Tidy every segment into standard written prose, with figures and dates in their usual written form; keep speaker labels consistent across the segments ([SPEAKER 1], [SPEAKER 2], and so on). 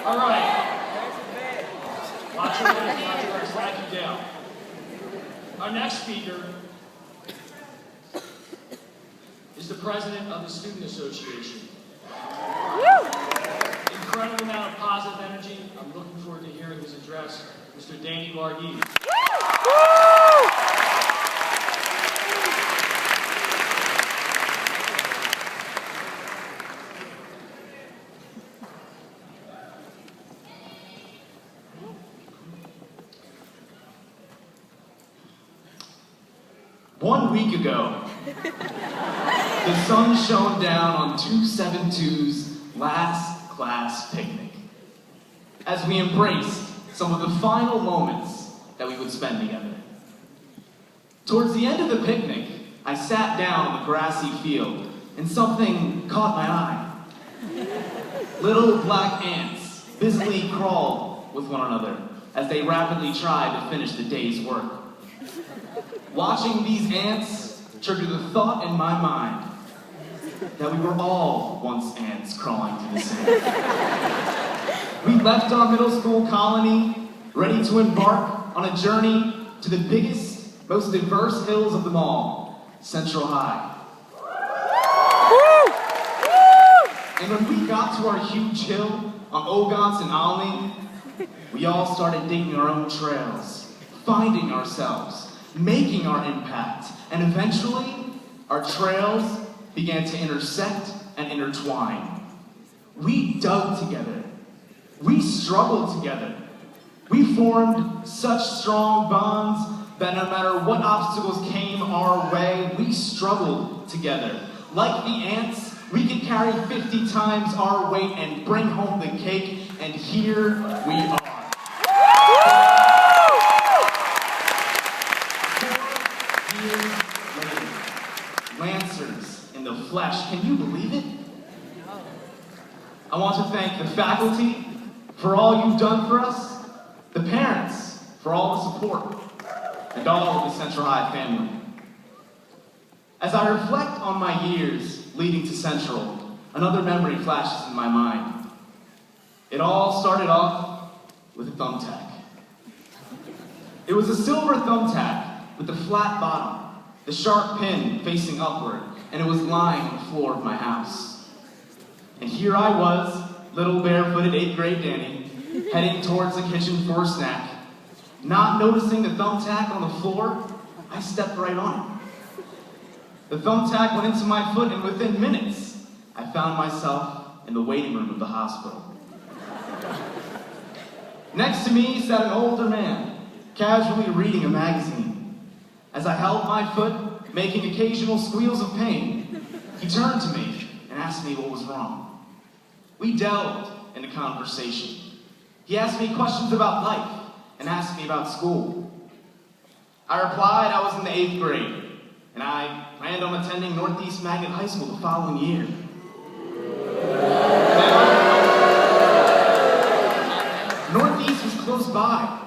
[SPEAKER 1] All right. Watch your legs, slack you down. Our next speaker is the president of the Student Association. Incredible amount of positive energy. I'm looking forward to hearing his address, Mr. Varughese.
[SPEAKER 2] One week ago, the sun shone down on 272's last class picnic as we embraced some of the final moments that we would spend together. Towards the end of the picnic, I sat down on the grassy field and something caught my eye. Little black ants busily crawled with one another as they rapidly tried to finish the day's work. Watching these ants triggered the thought in my mind that we were all once ants crawling through the sand. We left our middle school colony, ready to embark on a journey to the biggest, most diverse hills of them all, Central High. And when we got to our huge hill on Ogons and Alney, we all started digging our own trails, finding ourselves, making our impact, and eventually, our trails began to intersect and intertwine. We dug together. We struggled together. We formed such strong bonds that no matter what obstacles came our way, we struggled together. Like the ants, we could carry 50 times our weight and bring home the cake, and here we are. Lancers in the flesh. Can you believe it? I want to thank the faculty for all you've done for us, the parents for all the support, and all of the Central High family. As I reflect on my years leading to Central, another memory flashes in my mind. It all started off with a thumbtack. It was a silver thumbtack with a flat bottom, the sharp pin facing upward, and it was lying on the floor of my house. And here I was, little barefooted 8th grade Danny, heading towards the kitchen for a snack. Not noticing the thumbtack on the floor, I stepped right on it. The thumbtack went into my foot, and within minutes, I found myself in the waiting room of the hospital. Next to me sat an older man, casually reading a magazine. As I held my foot, making occasional squeals of pain, he turned to me and asked me what was wrong. We delved into conversation. He asked me questions about life and asked me about school. I replied I was in the 8th grade, and I planned on attending Northeast Magnet High School the following year. Northeast was close by.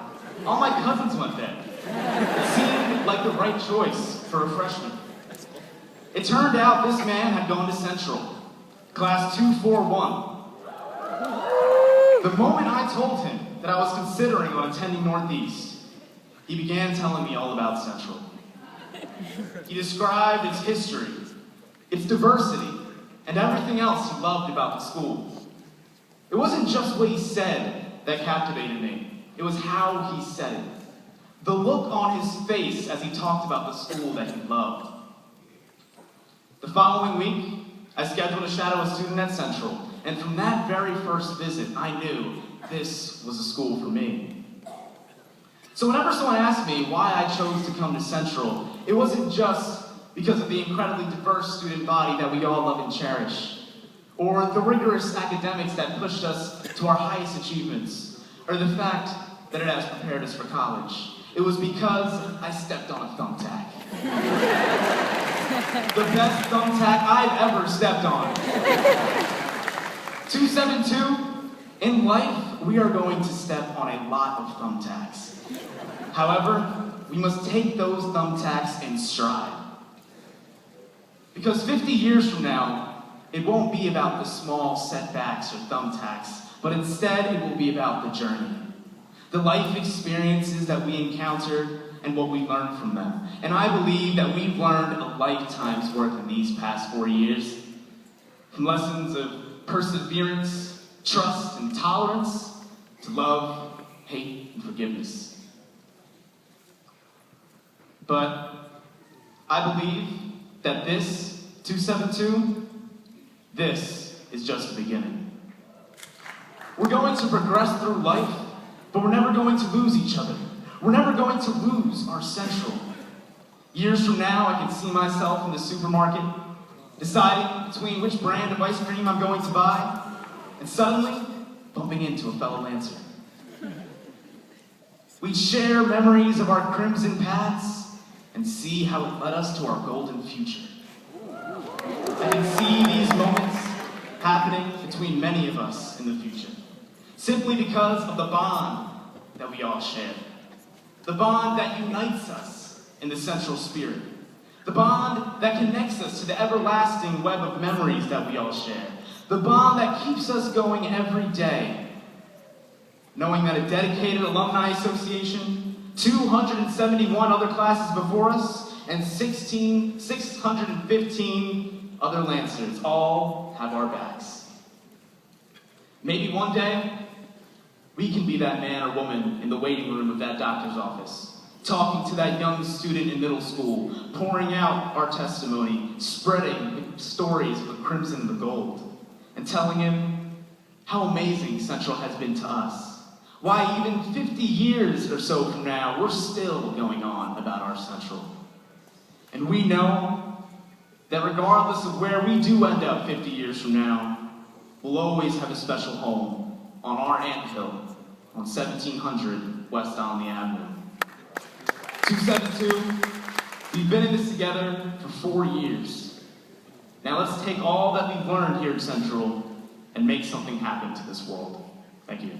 [SPEAKER 2] All my cousins went there. It seemed like the right choice for a freshman. It turned out this man had gone to Central, class 241. The moment I told him that I was considering on attending Northeast, he began telling me all about Central. He described its history, its diversity, and everything else he loved about the school. It wasn't just what he said that captivated me, it was how he said it. The look on his face as he talked about the school that he loved. The following week, I scheduled a shadow student at Central, and from that very first visit, I knew this was a school for me. So whenever someone asked me why I chose to come to Central, it wasn't just because of the incredibly diverse student body that we all love and cherish, or the rigorous academics that pushed us to our highest achievements, or the fact that it has prepared us for college. It was because I stepped on a thumbtack. The best thumbtack I've ever stepped on. 272, in life, we are going to step on a lot of thumbtacks. However, we must take those thumbtacks in stride. Because 50 years from now, it won't be about the small setbacks or thumbtacks, but instead it will be about the journey. The life experiences that we encountered and what we learned from them. And I believe that we've learned a lifetime's worth in these past 4 years. From lessons of perseverance, trust, and tolerance, to love, hate, and forgiveness. But I believe that this 272, this is just the beginning. We're going to progress through life, but we're never going to lose each other. We're never going to lose our central. Years from now, I can see myself in the supermarket, deciding between which brand of ice cream I'm going to buy, and suddenly bumping into a fellow Lancer. We'd share memories of our crimson paths and see how it led us to our golden future. I can see these moments happening between many of us in the future, simply because of the bond that we all share. The bond that unites us in the central spirit. The bond that connects us to the everlasting web of memories that we all share. The bond that keeps us going every day. Knowing that a dedicated alumni association, 271 other classes before us, and 615 other Lancers all have our backs. Maybe one day, we can be that man or woman in the waiting room of that doctor's office, talking to that young student in middle school, pouring out our testimony, spreading stories of the crimson and the gold, and telling him how amazing Central has been to us. Why even 50 years or so from now, we're still going on about our Central. And we know that regardless of where we do end up 50 years from now, we'll always have a special home on our anthill on 1700 West Almy Avenue. 272, we've been in this together for 4 years. Now let's take all that we've learned here at Central and make something happen to this world. Thank you.